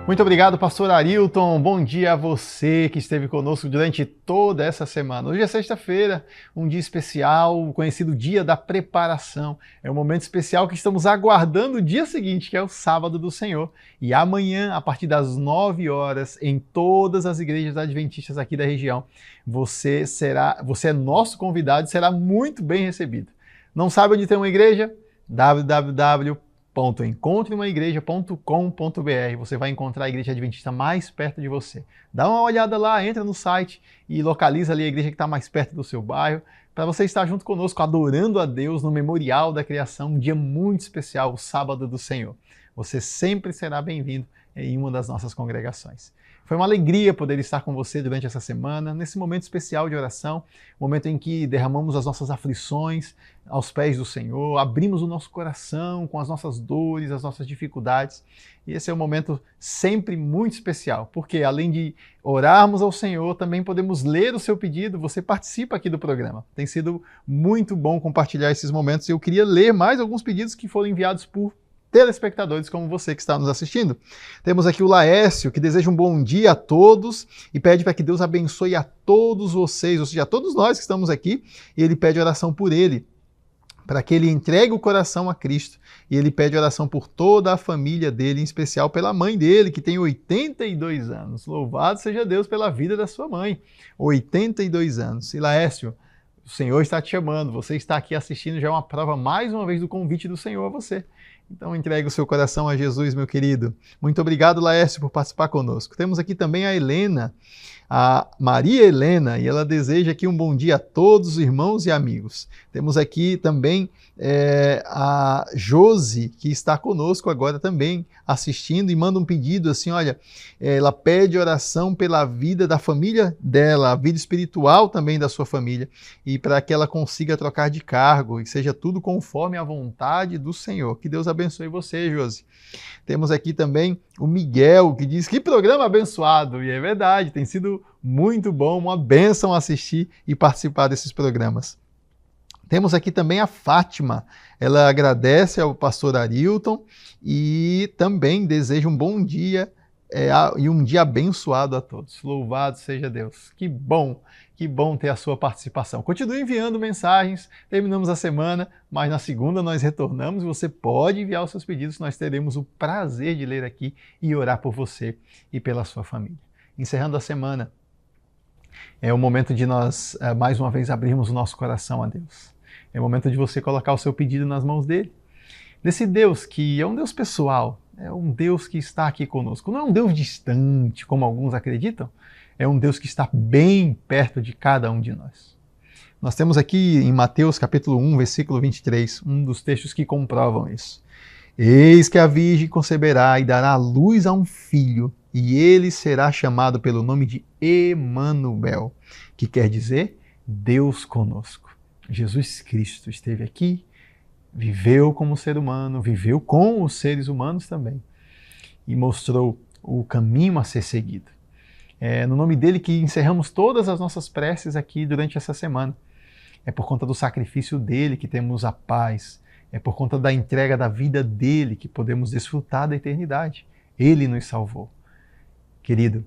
Muito obrigado, pastor Arilton. Bom dia a você que esteve conosco durante toda essa semana. Hoje é sexta-feira, um dia especial, conhecido Dia da Preparação. É um momento especial que estamos aguardando o dia seguinte, que é o Sábado do Senhor. E amanhã, a partir das 9 horas, em todas as igrejas adventistas aqui da região, você é nosso convidado e será muito bem recebido. Não sabe onde tem uma igreja? www.encontreumaigreja.com.br. Você vai encontrar a igreja adventista mais perto de você. Dá uma olhada lá, entra no site e localiza ali a igreja que está mais perto do seu bairro, para você estar junto conosco adorando a Deus no Memorial da Criação, um dia muito especial, o Sábado do Senhor. Você sempre será bem-vindo em uma das nossas congregações. Foi uma alegria poder estar com você durante essa semana, nesse momento especial de oração, momento em que derramamos as nossas aflições aos pés do Senhor, abrimos o nosso coração com as nossas dores, as nossas dificuldades. E esse é um momento sempre muito especial, porque além de orarmos ao Senhor, também podemos ler o seu pedido, você participa aqui do programa. Tem sido muito bom compartilhar esses momentos e eu queria ler mais alguns pedidos que foram enviados por telespectadores como você que está nos assistindo. Temos aqui o Laércio, que deseja um bom dia a todos e pede para que Deus abençoe a todos vocês, ou seja, a todos nós que estamos aqui, e ele pede oração por ele, para que ele entregue o coração a Cristo. E ele pede oração por toda a família dele, em especial pela mãe dele, que tem 82 anos. Louvado seja Deus pela vida da sua mãe. 82 anos. E Laércio, o Senhor está te chamando, você está aqui assistindo, já é uma prova mais uma vez do convite do Senhor a você. Então entregue o seu coração a Jesus, meu querido. Muito obrigado, Laércio, por participar conosco. Temos aqui também a Helena, a Maria Helena, e ela deseja aqui um bom dia a todos os irmãos e amigos. Temos aqui também a Josi, que está conosco agora também, assistindo, e manda um pedido assim, olha, ela pede oração pela vida da família dela, a vida espiritual também da sua família, e para que ela consiga trocar de cargo, e seja tudo conforme a vontade do Senhor. Que Deus abençoe você, Josi. Temos aqui também o Miguel, que diz que programa abençoado, e é verdade, tem sido muito bom, uma bênção assistir e participar desses programas. Temos aqui também a Fátima, ela agradece ao pastor Arilton e também deseja um bom dia e um dia abençoado a todos. Louvado seja Deus. Que bom ter a sua participação. Continue enviando mensagens, terminamos a semana, mas na segunda nós retornamos e você pode enviar os seus pedidos, nós teremos o prazer de ler aqui e orar por você e pela sua família. Encerrando a semana, é o momento de nós, mais uma vez, abrirmos o nosso coração a Deus. É o momento de você colocar o seu pedido nas mãos dele. Desse Deus que é um Deus pessoal, é um Deus que está aqui conosco. Não é um Deus distante, como alguns acreditam. É um Deus que está bem perto de cada um de nós. Nós temos aqui em Mateus capítulo 1, versículo 23, um dos textos que comprovam isso. Eis que a virgem conceberá e dará à luz a um filho, e ele será chamado pelo nome de Emanuel, que quer dizer Deus conosco. Jesus Cristo esteve aqui, viveu como ser humano, viveu com os seres humanos também e mostrou o caminho a ser seguido. É no nome dele que encerramos todas as nossas preces aqui durante essa semana. É por conta do sacrifício dele que temos a paz. É por conta da entrega da vida dele que podemos desfrutar da eternidade. Ele nos salvou. Querido,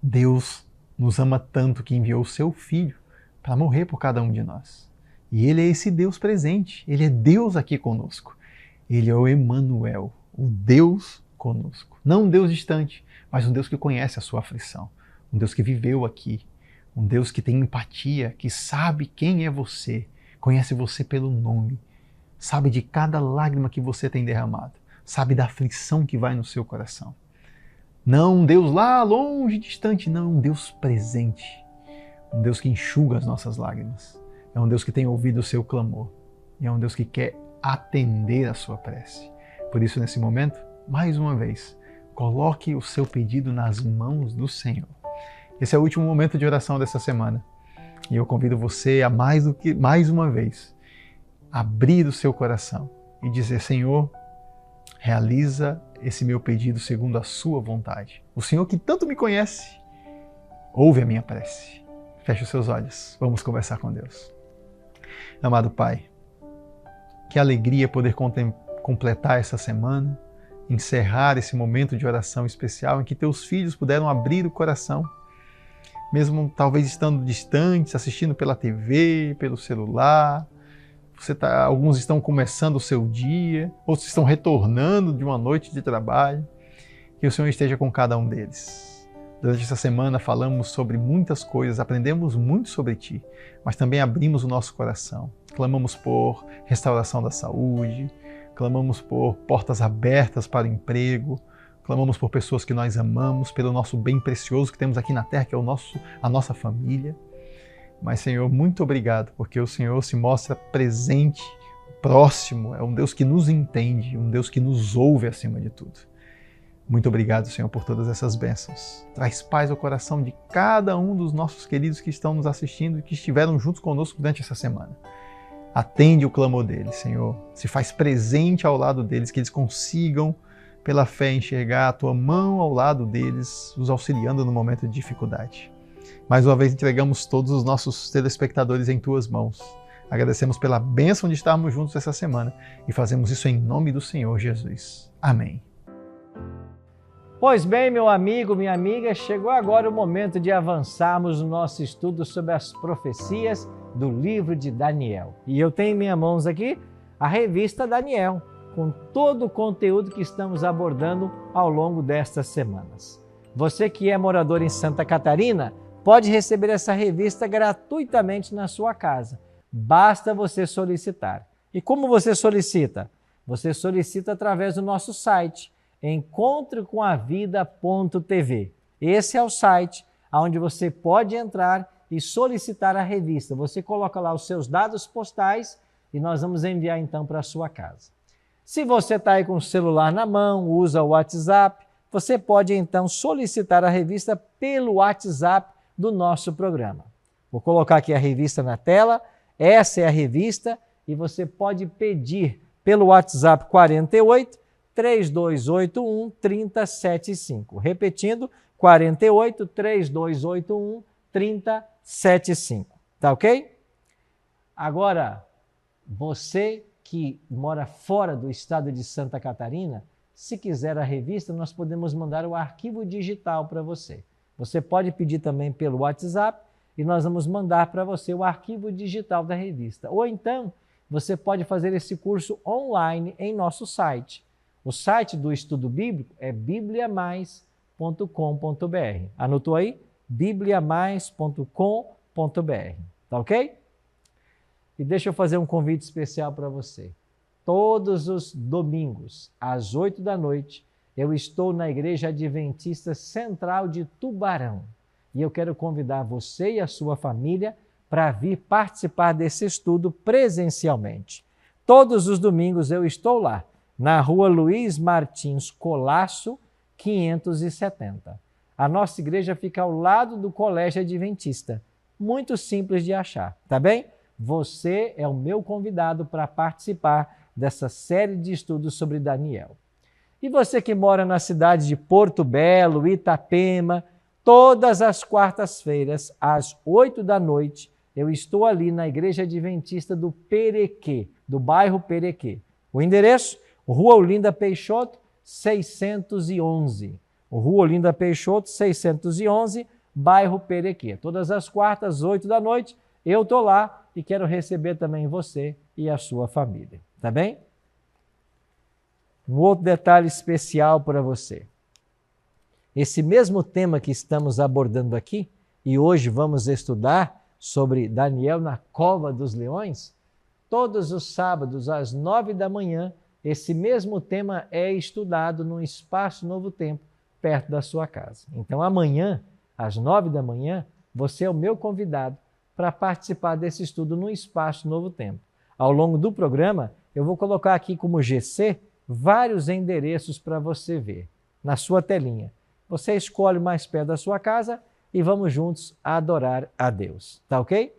Deus nos ama tanto que enviou o seu Filho para morrer por cada um de nós. E ele é esse Deus presente, ele é Deus aqui conosco. Ele é o Emanuel, o Deus conosco. Não um Deus distante, mas um Deus que conhece a sua aflição, um Deus que viveu aqui, um Deus que tem empatia, que sabe quem é você, conhece você pelo nome, sabe de cada lágrima que você tem derramado, sabe da aflição que vai no seu coração. Não um Deus lá longe, distante, não, um Deus presente. Um Deus que enxuga as nossas lágrimas. É um Deus que tem ouvido o seu clamor. E é um Deus que quer atender a sua prece. Por isso, nesse momento, mais uma vez, coloque o seu pedido nas mãos do Senhor. Esse é o último momento de oração dessa semana. E eu convido você a mais uma vez, abrir o seu coração e dizer, Senhor, realiza esse meu pedido segundo a sua vontade. O Senhor que tanto me conhece, ouve a minha prece. Feche os seus olhos, vamos conversar com Deus. Amado Pai, que alegria poder completar essa semana encerrar esse momento de oração especial em que teus filhos puderam abrir o coração, mesmo talvez estando distantes, assistindo pela TV, pelo celular. Alguns estão começando o seu dia, outros estão retornando de uma noite de trabalho. Que o Senhor esteja com cada um deles. Durante essa semana falamos sobre muitas coisas, aprendemos muito sobre Ti, mas também abrimos o nosso coração. Clamamos por restauração da saúde, clamamos por portas abertas para o emprego, clamamos por pessoas que nós amamos, pelo nosso bem precioso que temos aqui na terra, que é a nossa família. Mas, Senhor, muito obrigado, porque o Senhor se mostra presente, próximo, é um Deus que nos entende, um Deus que nos ouve acima de tudo. Muito obrigado, Senhor, por todas essas bênçãos. Traz paz ao coração de cada um dos nossos queridos que estão nos assistindo e que estiveram juntos conosco durante essa semana. Atende o clamor deles, Senhor. Se faz presente ao lado deles, que eles consigam, pela fé, enxergar a Tua mão ao lado deles, os auxiliando no momento de dificuldade. Mais uma vez entregamos todos os nossos telespectadores em Tuas mãos. Agradecemos pela bênção de estarmos juntos essa semana e fazemos isso em nome do Senhor Jesus. Amém. Pois bem, meu amigo, minha amiga, chegou agora o momento de avançarmos no nosso estudo sobre as profecias do livro de Daniel. E eu tenho em minhas mãos aqui a revista Daniel, com todo o conteúdo que estamos abordando ao longo destas semanas. Você que é morador em Santa Catarina, pode receber essa revista gratuitamente na sua casa. Basta você solicitar. E como você solicita? Você solicita através do nosso site, encontrecomavida.tv. Esse é o site onde você pode entrar e solicitar a revista. Você coloca lá os seus dados postais e nós vamos enviar então para a sua casa. Se você está aí com o celular na mão, usa o WhatsApp, você pode então solicitar a revista pelo WhatsApp do nosso programa. Vou colocar aqui a revista na tela, essa é a revista e você pode pedir pelo WhatsApp 48 3281 3075. Repetindo, 48 3281 3075. Tá ok? Agora, você que mora fora do estado de Santa Catarina, se quiser a revista, nós podemos mandar o arquivo digital para você. Você pode pedir também pelo WhatsApp e nós vamos mandar para você o arquivo digital da revista. Ou então, você pode fazer esse curso online em nosso site. O site do Estudo Bíblico é bibliamais.com.br. Anotou aí? bibliamais.com.br. Tá ok? E deixa eu fazer um convite especial para você. Todos os domingos, às 8 da noite, eu estou na Igreja Adventista Central de Tubarão. E eu quero convidar você e a sua família para vir participar desse estudo presencialmente. Todos os domingos eu estou lá, na Rua Luiz Martins Colasso, 570. A nossa igreja fica ao lado do Colégio Adventista. Muito simples de achar, tá bem? Você é o meu convidado para participar dessa série de estudos sobre Daniel. E você que mora na cidade de Porto Belo, Itapema, todas as quartas-feiras, às 8 da noite, eu estou ali na Igreja Adventista do Perequê, do bairro Perequê. O endereço? Rua Olinda Peixoto, 611. Rua Olinda Peixoto, 611, bairro Perequê. Todas as quartas, 8 da noite, eu estou lá e quero receber também você e a sua família. Tá bem? Um outro detalhe especial para você. Esse mesmo tema que estamos abordando aqui, e hoje vamos estudar sobre Daniel na cova dos leões, todos os sábados às 9 da manhã, esse mesmo tema é estudado no Espaço Novo Tempo, perto da sua casa. Então amanhã, às 9 da manhã, você é o meu convidado para participar desse estudo no Espaço Novo Tempo. Ao longo do programa, eu vou colocar aqui como GC vários endereços para você ver na sua telinha. Você escolhe o mais perto da sua casa e vamos juntos adorar a Deus. Tá ok?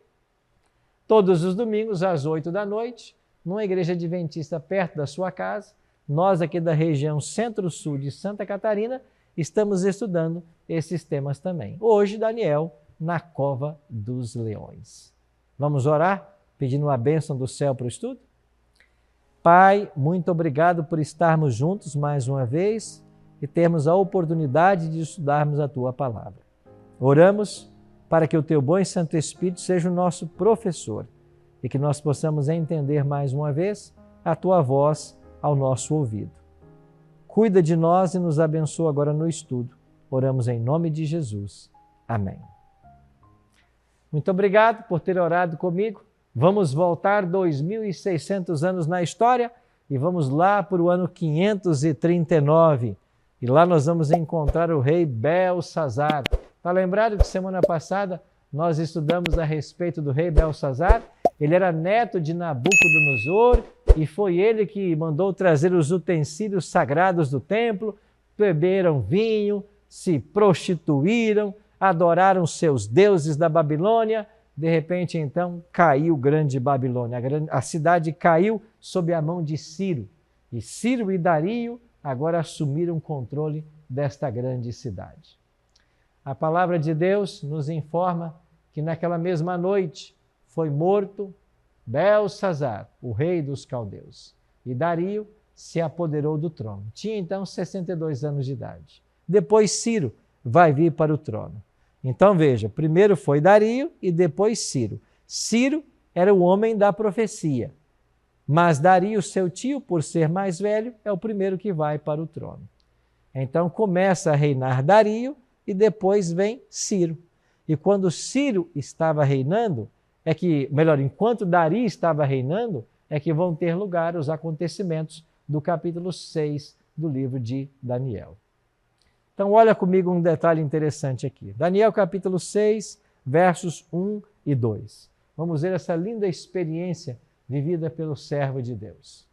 Todos os domingos, às 8 da noite, numa igreja adventista perto da sua casa, nós aqui da região Centro-Sul de Santa Catarina, estamos estudando esses temas também. Hoje, Daniel, na cova dos leões. Vamos orar, pedindo a bênção do céu para o estudo? Pai, muito obrigado por estarmos juntos mais uma vez e termos a oportunidade de estudarmos a Tua palavra. Oramos para que o Teu bom e Santo Espírito seja o nosso professor e que nós possamos entender mais uma vez a Tua voz ao nosso ouvido. Cuida de nós e nos abençoa agora no estudo. Oramos em nome de Jesus. Amém. Muito obrigado por ter orado comigo. Vamos voltar 2.600 anos na história e vamos lá para o ano 539. E lá nós vamos encontrar o rei Belsazar. Está lembrado que semana passada nós estudamos a respeito do rei Belsazar? Ele era neto de Nabucodonosor e foi ele que mandou trazer os utensílios sagrados do templo, beberam vinho, se prostituíram, adoraram seus deuses da Babilônia. De repente, então, caiu grande Babilônia. A cidade caiu sob a mão de Ciro. E Ciro e Dario agora assumiram o controle desta grande cidade. A palavra de Deus nos informa que naquela mesma noite foi morto Belsazar, o rei dos caldeus. E Dario se apoderou do trono. Tinha então 62 anos de idade. Depois Ciro vai vir para o trono. Então veja, primeiro foi Dario e depois Ciro. Ciro era o homem da profecia, mas Dario, seu tio, por ser mais velho, é o primeiro que vai para o trono. Então começa a reinar Dario e depois vem Ciro. E quando Ciro estava reinando, enquanto Dario estava reinando, é que vão ter lugar os acontecimentos do capítulo 6 do livro de Daniel. Então, olha comigo um detalhe interessante aqui. Daniel capítulo 6, versos 1 e 2. Vamos ver essa linda experiência vivida pelo servo de Deus.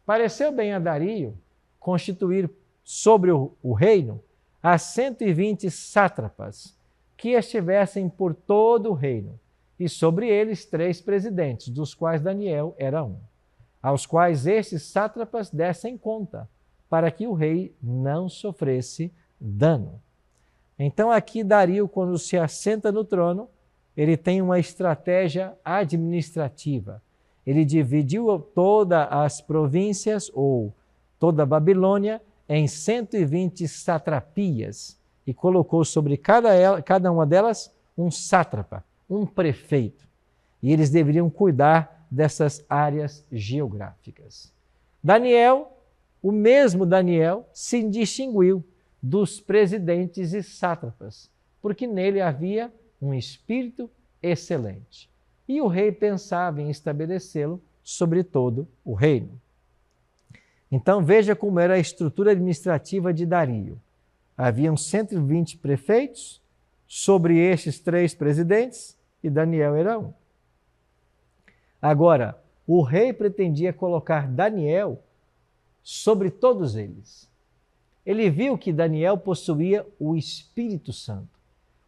Pareceu bem a Dario constituir sobre o reino as 120 sátrapas que estivessem por todo o reino, e sobre eles 3 presidentes, dos quais Daniel era um, aos quais estes sátrapas dessem conta, para que o rei não sofresse dano. Então aqui Dario, quando se assenta no trono, ele tem uma estratégia administrativa. Ele dividiu todas as províncias, ou toda a Babilônia, em 120 satrapias e colocou sobre cada uma delas um sátrapa, um prefeito. E eles deveriam cuidar dessas áreas geográficas. Daniel, o mesmo Daniel, se distinguiu dos presidentes e sátrapas, porque nele havia um espírito excelente. E o rei pensava em estabelecê-lo sobre todo o reino. Então veja como era a estrutura administrativa de Dario. Haviam 120 prefeitos, sobre estes 3 presidentes, e Daniel era um. Agora, o rei pretendia colocar Daniel sobre todos eles. Ele viu que Daniel possuía o Espírito Santo,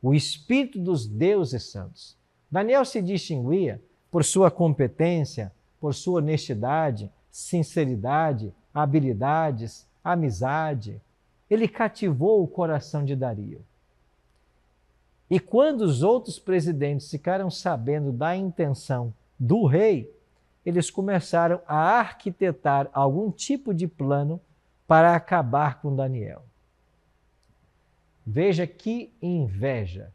o Espírito dos deuses santos. Daniel se distinguia por sua competência, por sua honestidade, sinceridade, habilidades, amizade. Ele cativou o coração de Dario. E quando os outros presidentes ficaram sabendo da intenção do rei, eles começaram a arquitetar algum tipo de plano para acabar com Daniel. Veja que inveja.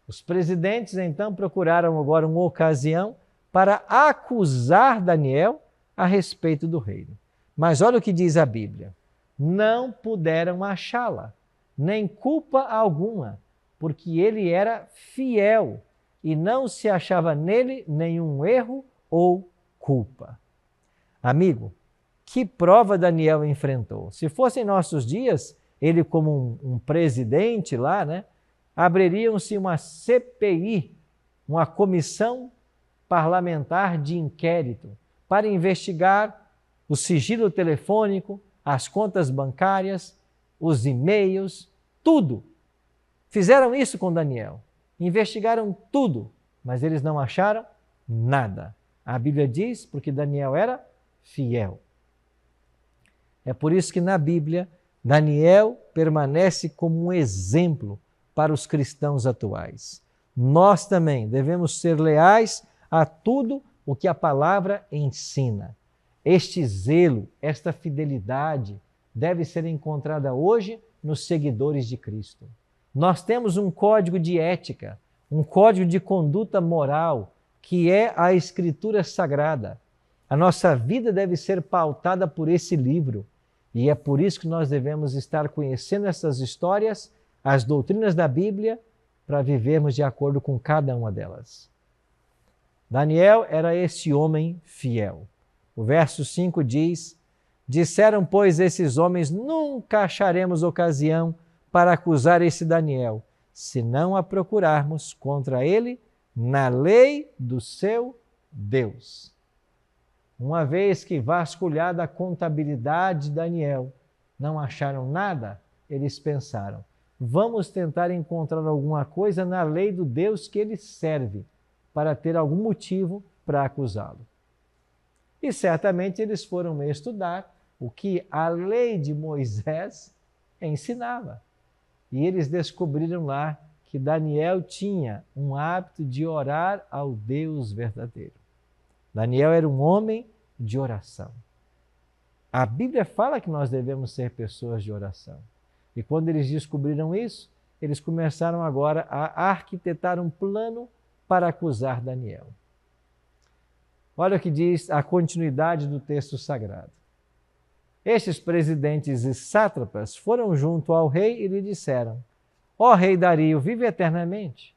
Os presidentes então procuraram agora uma ocasião para acusar Daniel a respeito do reino. Mas olha o que diz a Bíblia. Não puderam achá-la, nem culpa alguma, porque ele era fiel e não se achava nele nenhum erro ou culpa. Amigo, que prova Daniel enfrentou? Se fossem nossos dias, ele como um presidente lá, abririam-se uma CPI, uma comissão parlamentar de inquérito, para investigar o sigilo telefônico, as contas bancárias, os e-mails, tudo. Fizeram isso com Daniel. Investigaram tudo, mas eles não acharam nada. A Bíblia diz porque Daniel era fiel. É por isso que na Bíblia, Daniel permanece como um exemplo para os cristãos atuais. Nós também devemos ser leais a tudo o que a palavra ensina. Este zelo, esta fidelidade deve ser encontrada hoje nos seguidores de Cristo. Nós temos um código de ética, um código de conduta moral, que é a Escritura Sagrada. A nossa vida deve ser pautada por esse livro. E é por isso que nós devemos estar conhecendo essas histórias, as doutrinas da Bíblia, para vivermos de acordo com cada uma delas. Daniel era esse homem fiel. O verso 5 diz: disseram, pois, esses homens, nunca acharemos ocasião para acusar esse Daniel, se não a procurarmos contra ele na lei do seu Deus. Uma vez que vasculhada a contabilidade de Daniel, não acharam nada, eles pensaram, vamos tentar encontrar alguma coisa na lei do Deus que ele serve, para ter algum motivo para acusá-lo. E certamente eles foram estudar o que a lei de Moisés ensinava. E eles descobriram lá que Daniel tinha um hábito de orar ao Deus verdadeiro. Daniel era um homem de oração. A Bíblia fala que nós devemos ser pessoas de oração. E quando eles descobriram isso, eles começaram agora a arquitetar um plano para acusar Daniel. Olha o que diz a continuidade do texto sagrado. Estes presidentes e sátrapas foram junto ao rei e lhe disseram: ó rei Dario, vive eternamente.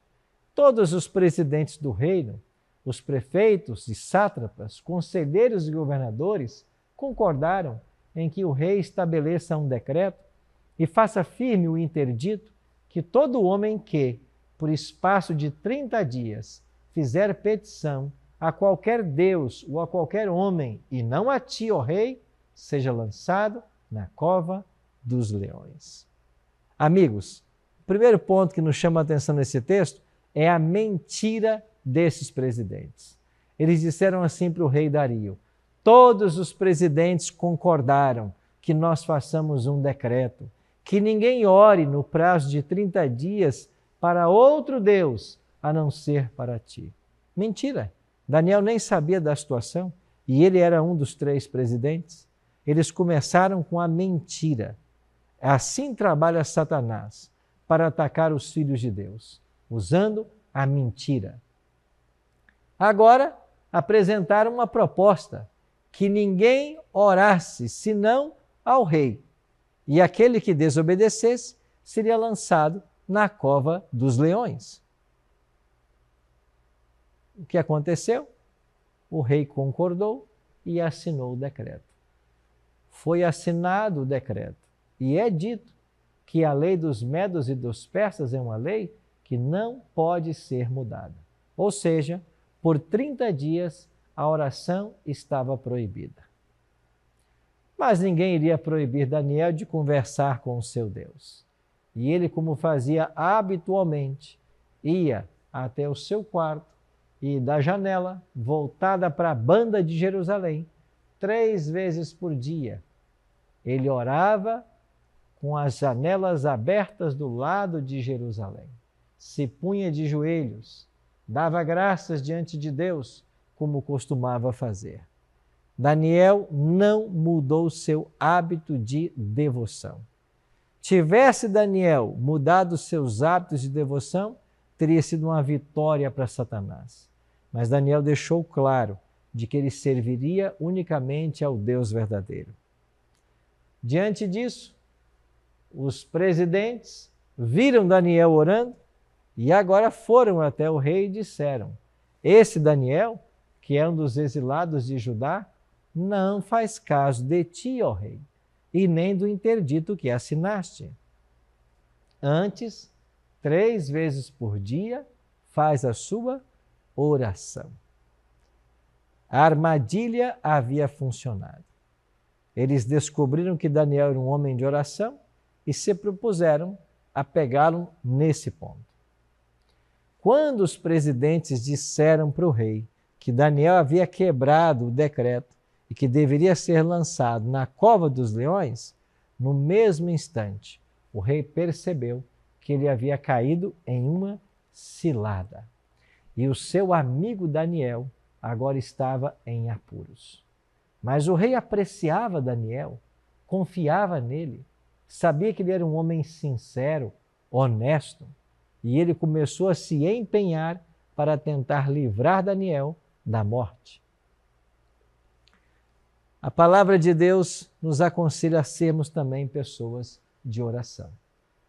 Todos os presidentes do reino, os prefeitos e sátrapas, conselheiros e governadores concordaram em que o rei estabeleça um decreto e faça firme o interdito que todo homem que, por espaço de 30 dias, fizer petição a qualquer Deus ou a qualquer homem, e não a ti, ó rei, seja lançado na cova dos leões. Amigos, o primeiro ponto que nos chama a atenção nesse texto é a mentira desses presidentes. Eles disseram assim para o rei Dario: todos os presidentes concordaram que nós façamos um decreto, que ninguém ore no prazo de 30 dias para outro Deus, a não ser para ti. Mentira! Daniel nem sabia da situação e ele era um dos 3 presidentes. Eles começaram com a mentira. Assim trabalha Satanás para atacar os filhos de Deus, usando a mentira. Agora, apresentaram uma proposta, que ninguém orasse senão ao rei, e aquele que desobedecesse seria lançado na cova dos leões. O que aconteceu? O rei concordou e assinou o decreto. Foi assinado o decreto e é dito que a lei dos medos e dos persas é uma lei que não pode ser mudada. Ou seja, por 30 dias a oração estava proibida. Mas ninguém iria proibir Daniel de conversar com o seu Deus. E ele, como fazia habitualmente, ia até o seu quarto e da janela, voltada para a banda de Jerusalém, 3 vezes por dia, ele orava com as janelas abertas do lado de Jerusalém. Se punha de joelhos, dava graças diante de Deus, como costumava fazer. Daniel não mudou seu hábito de devoção. Tivesse Daniel mudado seus hábitos de devoção, teria sido uma vitória para Satanás. Mas Daniel deixou claro de que ele serviria unicamente ao Deus verdadeiro. Diante disso, os presidentes viram Daniel orando e agora foram até o rei e disseram: esse Daniel, que é um dos exilados de Judá, não faz caso de ti, ó rei, e nem do interdito que assinaste. Antes, 3 vezes por dia, faz a sua oração. A armadilha havia funcionado. Eles descobriram que Daniel era um homem de oração e se propuseram a pegá-lo nesse ponto. Quando os presidentes disseram para o rei que Daniel havia quebrado o decreto e que deveria ser lançado na cova dos leões, no mesmo instante, o rei percebeu que ele havia caído em uma cilada. E o seu amigo Daniel agora estava em apuros. Mas o rei apreciava Daniel, confiava nele, sabia que ele era um homem sincero, honesto, e ele começou a se empenhar para tentar livrar Daniel da morte. A palavra de Deus nos aconselha a sermos também pessoas de oração.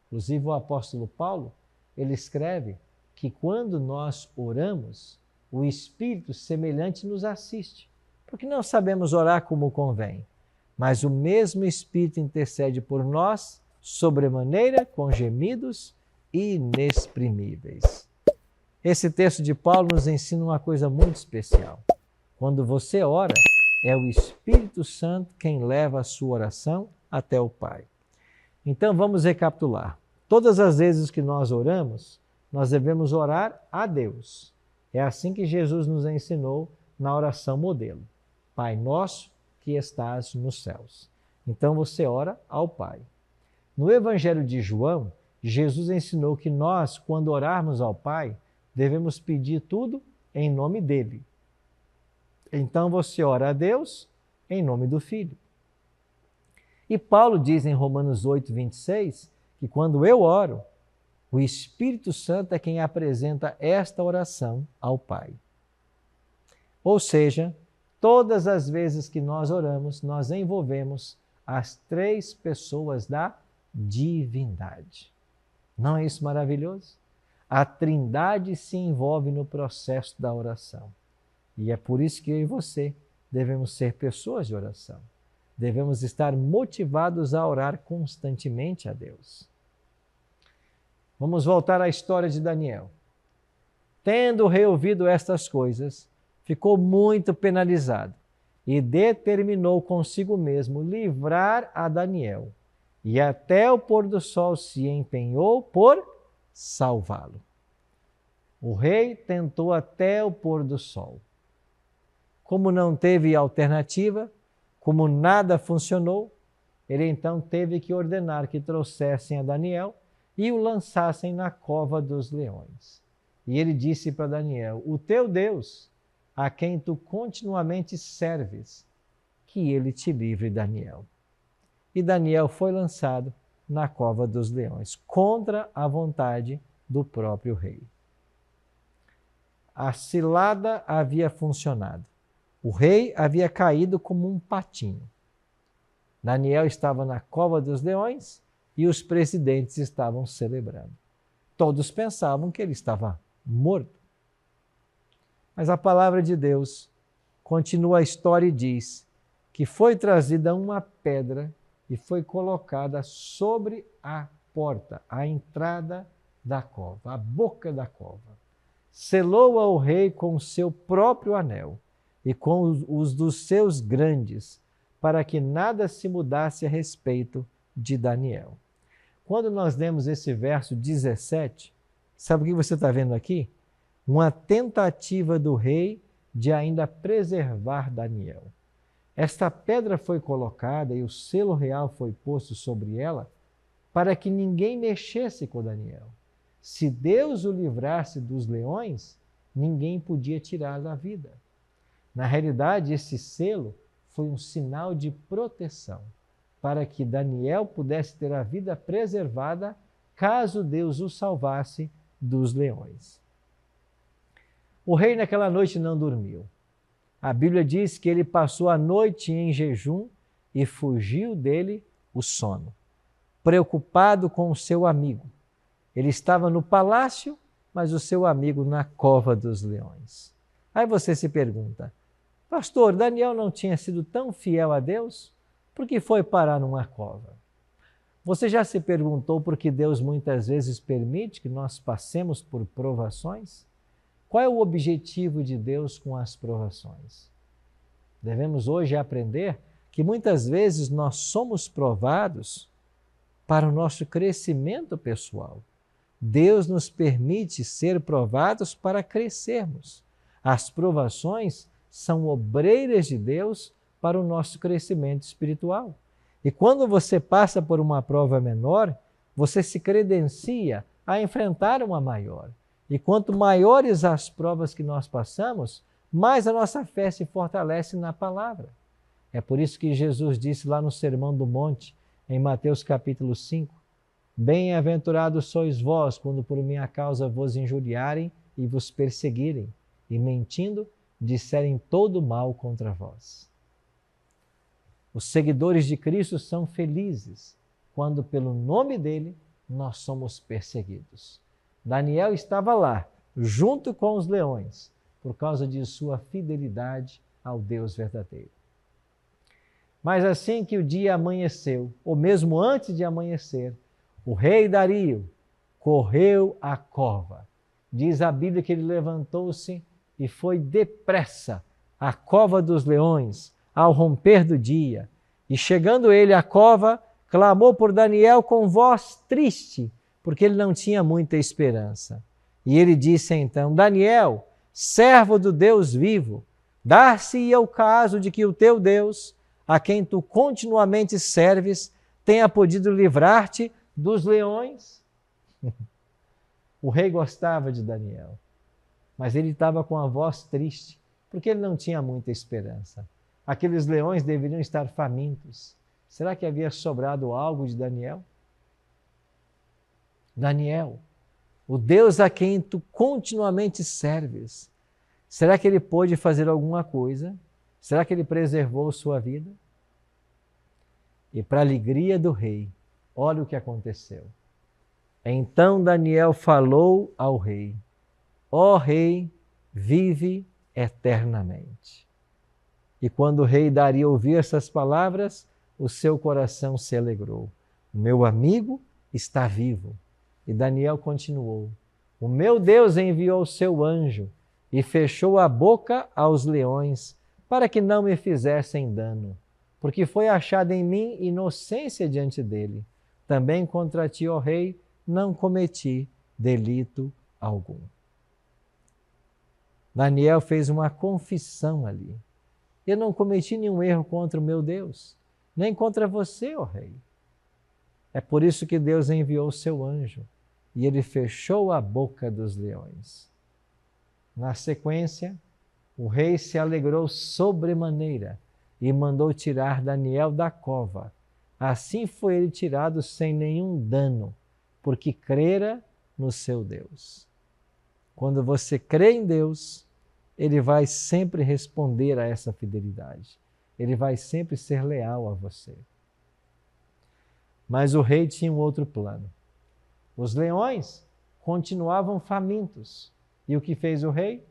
Inclusive o apóstolo Paulo, ele escreve que quando nós oramos, o Espírito semelhante nos assiste, porque não sabemos orar como convém, mas o mesmo Espírito intercede por nós, sobremaneira, com gemidos inexprimíveis. Esse texto de Paulo nos ensina uma coisa muito especial. Quando você ora, é o Espírito Santo quem leva a sua oração até o Pai. Então vamos recapitular. Todas as vezes que nós oramos, nós devemos orar a Deus. É assim que Jesus nos ensinou na oração modelo. Pai nosso que estás nos céus. Então você ora ao Pai. No Evangelho de João, Jesus ensinou que nós, quando orarmos ao Pai, devemos pedir tudo em nome dele. Então você ora a Deus em nome do Filho. E Paulo diz em Romanos 8, 26, que quando eu oro, o Espírito Santo é quem apresenta esta oração ao Pai. Ou seja, todas as vezes que nós oramos, nós envolvemos as três pessoas da divindade. Não é isso maravilhoso? A Trindade se envolve no processo da oração. E é por isso que eu e você devemos ser pessoas de oração. Devemos estar motivados a orar constantemente a Deus. Vamos voltar à história de Daniel. Tendo o rei ouvido estas coisas, ficou muito penalizado e determinou consigo mesmo livrar a Daniel. E até o pôr do sol se empenhou por salvá-lo. O rei tentou até o pôr do sol. Como não teve alternativa, como nada funcionou, ele então teve que ordenar que trouxessem a Daniel e o lançassem na cova dos leões. E ele disse para Daniel: o teu Deus, a quem tu continuamente serves, que ele te livre, Daniel. E Daniel foi lançado na cova dos leões, contra a vontade do próprio rei. A cilada havia funcionado. O rei havia caído como um patinho. Daniel estava na cova dos leões e os presidentes estavam celebrando. Todos pensavam que ele estava morto. Mas a palavra de Deus continua a história e diz que foi trazida uma pedra e foi colocada sobre a porta, a entrada da cova, a boca da cova. Selou-a o rei com o seu próprio anel e com os dos seus grandes, para que nada se mudasse a respeito de Daniel. Quando nós lemos esse verso 17, sabe o que você está vendo aqui? Uma tentativa do rei de ainda preservar Daniel. Esta pedra foi colocada e o selo real foi posto sobre ela para que ninguém mexesse com Daniel. Se Deus o livrasse dos leões, ninguém podia tirá-lo da vida. Na realidade, esse selo foi um sinal de proteção para que Daniel pudesse ter a vida preservada caso Deus o salvasse dos leões. O rei naquela noite não dormiu. A Bíblia diz que ele passou a noite em jejum e fugiu dele o sono, preocupado com o seu amigo. Ele estava no palácio, mas o seu amigo na cova dos leões. Aí você se pergunta: pastor, Daniel não tinha sido tão fiel a Deus? Por que foi parar numa cova? Você já se perguntou por que Deus muitas vezes permite que nós passemos por provações? Qual é o objetivo de Deus com as provações? Devemos hoje aprender que muitas vezes nós somos provados para o nosso crescimento pessoal. Deus nos permite ser provados para crescermos. As provações são obreiras de Deus para o nosso crescimento espiritual. E quando você passa por uma prova menor, você se credencia a enfrentar uma maior. E quanto maiores as provas que nós passamos, mais a nossa fé se fortalece na palavra. É por isso que Jesus disse lá no Sermão do Monte, em Mateus capítulo 5, bem-aventurados sois vós, quando por minha causa vos injuriarem e vos perseguirem, e mentindo, disserem todo mal contra vós. Os seguidores de Cristo são felizes quando pelo nome dele nós somos perseguidos. Daniel estava lá, junto com os leões, por causa de sua fidelidade ao Deus verdadeiro. Mas assim que o dia amanheceu, ou mesmo antes de amanhecer, o rei Dario correu à cova. Diz a Bíblia que ele levantou-se e foi depressa à cova dos leões, ao romper do dia. E chegando ele à cova, clamou por Daniel com voz triste, porque ele não tinha muita esperança. E ele disse então: Daniel, servo do Deus vivo, dar-se-ia o caso de que o teu Deus, a quem tu continuamente serves, tenha podido livrar-te dos leões? O rei gostava de Daniel, mas ele estava com a voz triste, porque ele não tinha muita esperança. Aqueles leões deveriam estar famintos. Será que havia sobrado algo de Daniel? Daniel, o Deus a quem tu continuamente serves, será que ele pôde fazer alguma coisa? Será que ele preservou sua vida? E para a alegria do rei, olha o que aconteceu. Então Daniel falou ao rei: ó rei, vive eternamente. E quando o rei Dario ouviu essas palavras, o seu coração se alegrou. O meu amigo está vivo. E Daniel continuou: o meu Deus enviou o seu anjo e fechou a boca aos leões para que não me fizessem dano, porque foi achada em mim inocência diante dele. Também contra ti, ó rei, não cometi delito algum. Daniel fez uma confissão ali. Eu não cometi nenhum erro contra o meu Deus, nem contra você, ó rei. É por isso que Deus enviou o seu anjo e ele fechou a boca dos leões. Na sequência, o rei se alegrou sobremaneira e mandou tirar Daniel da cova. Assim foi ele tirado sem nenhum dano, porque crera no seu Deus. Quando você crê em Deus, ele vai sempre responder a essa fidelidade. Ele vai sempre ser leal a você. Mas o rei tinha um outro plano. Os leões continuavam famintos. E o que fez o rei?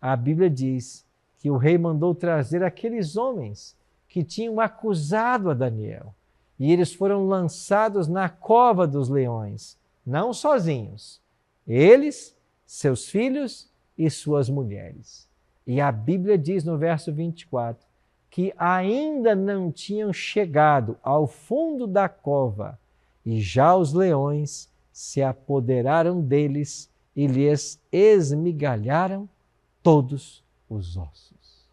A Bíblia diz que o rei mandou trazer aqueles homens que tinham acusado a Daniel. E eles foram lançados na cova dos leões, não sozinhos. Eles, seus filhos e suas mulheres. E a Bíblia diz no verso 24 que ainda não tinham chegado ao fundo da cova e já os leões se apoderaram deles e lhes esmigalharam todos os ossos.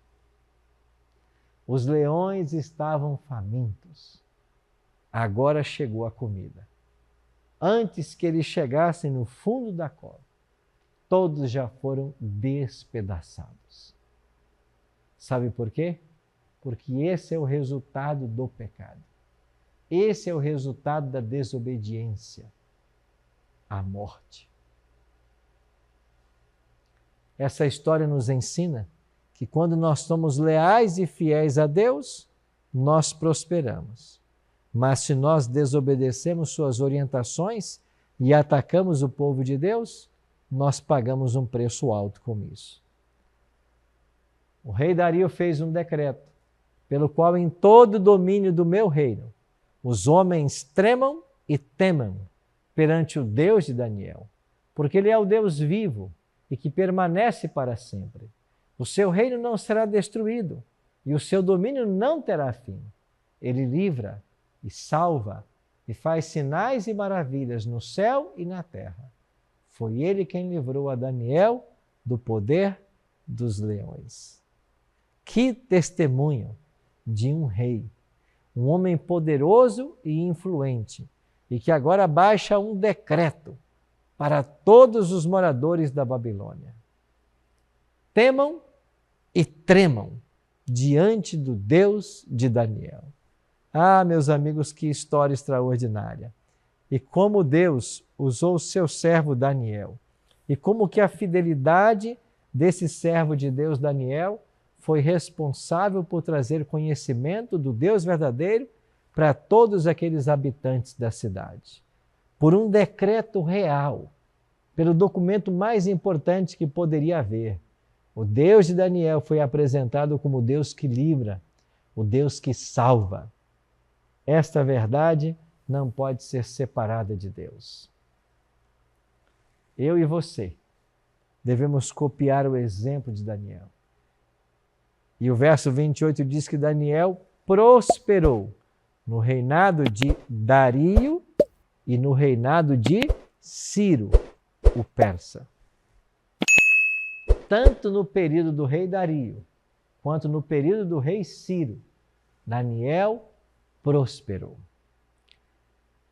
Os leões estavam famintos. Agora chegou a comida. Antes que eles chegassem no fundo da cova, todos já foram despedaçados. Sabe por quê? Porque esse é o resultado do pecado. Esse é o resultado da desobediência, a morte. Essa história nos ensina que quando nós somos leais e fiéis a Deus, nós prosperamos. Mas se nós desobedecemos suas orientações e atacamos o povo de Deus, nós pagamos um preço alto com isso. O rei Dario fez um decreto, pelo qual em todo o domínio do meu reino, os homens tremam e temam perante o Deus de Daniel, porque ele é o Deus vivo e que permanece para sempre. O seu reino não será destruído e o seu domínio não terá fim. Ele livra e salva e faz sinais e maravilhas no céu e na terra. Foi ele quem livrou a Daniel do poder dos leões. Que testemunho de um rei, um homem poderoso e influente, e que agora baixa um decreto para todos os moradores da Babilônia. Temam e tremam diante do Deus de Daniel. Ah, meus amigos, que história extraordinária! E como Deus usou o seu servo Daniel, e como que a fidelidade desse servo de Deus, Daniel, foi responsável por trazer conhecimento do Deus verdadeiro para todos aqueles habitantes da cidade. Por um decreto real, pelo documento mais importante que poderia haver, o Deus de Daniel foi apresentado como o Deus que livra, o Deus que salva. Esta verdade não pode ser separada de Deus. Eu e você devemos copiar o exemplo de Daniel. E o verso 28 diz que Daniel prosperou no reinado de Dario e no reinado de Ciro, o persa. Tanto no período do rei Dario, quanto no período do rei Ciro, Daniel prosperou.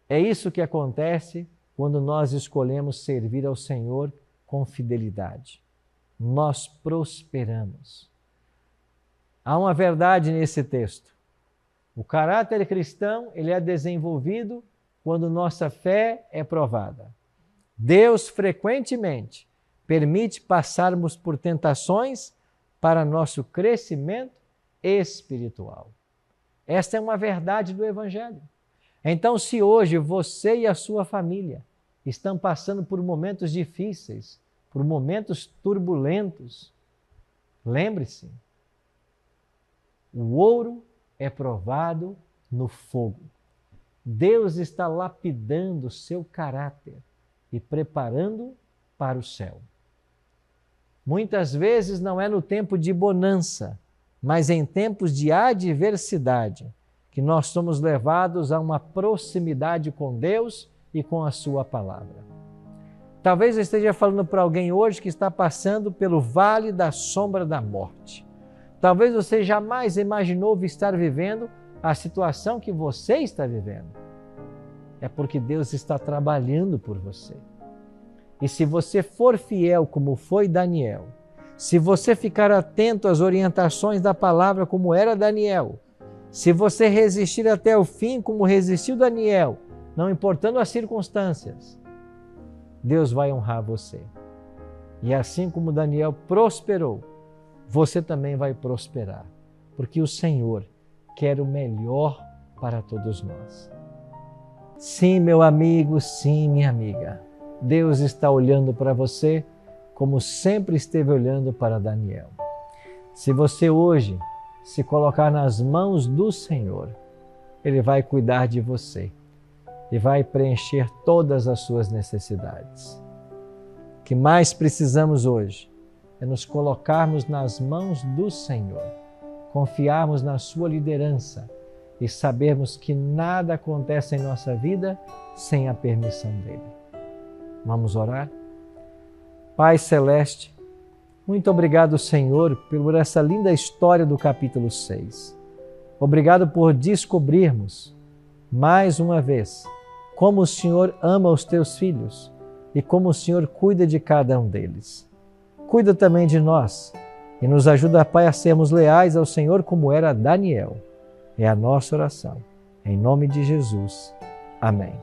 É isso que acontece quando nós escolhemos servir ao Senhor com fidelidade. Nós prosperamos. Há uma verdade nesse texto. O caráter cristão, ele é desenvolvido quando nossa fé é provada. Deus frequentemente permite passarmos por tentações para nosso crescimento espiritual. Esta é uma verdade do Evangelho. Então, se hoje você e a sua família estão passando por momentos difíceis, por momentos turbulentos, lembre-se, o ouro é provado no fogo. Deus está lapidando o seu caráter e preparando para o céu. Muitas vezes não é no tempo de bonança, mas em tempos de adversidade, que nós somos levados a uma proximidade com Deus e com a sua palavra. Talvez eu esteja falando para alguém hoje que está passando pelo vale da sombra da morte. Talvez você jamais imaginou estar vivendo a situação que você está vivendo. É porque Deus está trabalhando por você. E se você for fiel como foi Daniel, se você ficar atento às orientações da palavra como era Daniel, se você resistir até o fim como resistiu Daniel, não importando as circunstâncias, Deus vai honrar você. E assim como Daniel prosperou, você também vai prosperar, porque o Senhor quer o melhor para todos nós. Sim, meu amigo, sim, minha amiga, Deus está olhando para você como sempre esteve olhando para Daniel. Se você hoje se colocar nas mãos do Senhor, Ele vai cuidar de você e vai preencher todas as suas necessidades. O que mais precisamos hoje é nos colocarmos nas mãos do Senhor, confiarmos na sua liderança e sabermos que nada acontece em nossa vida sem a permissão dEle. Vamos orar? Pai Celeste, muito obrigado, Senhor, por essa linda história do capítulo 6. Obrigado por descobrirmos, mais uma vez, como o Senhor ama os teus filhos e como o Senhor cuida de cada um deles. Cuida também de nós e nos ajuda, Pai, a sermos leais ao Senhor como era Daniel. É a nossa oração. Em nome de Jesus. Amém.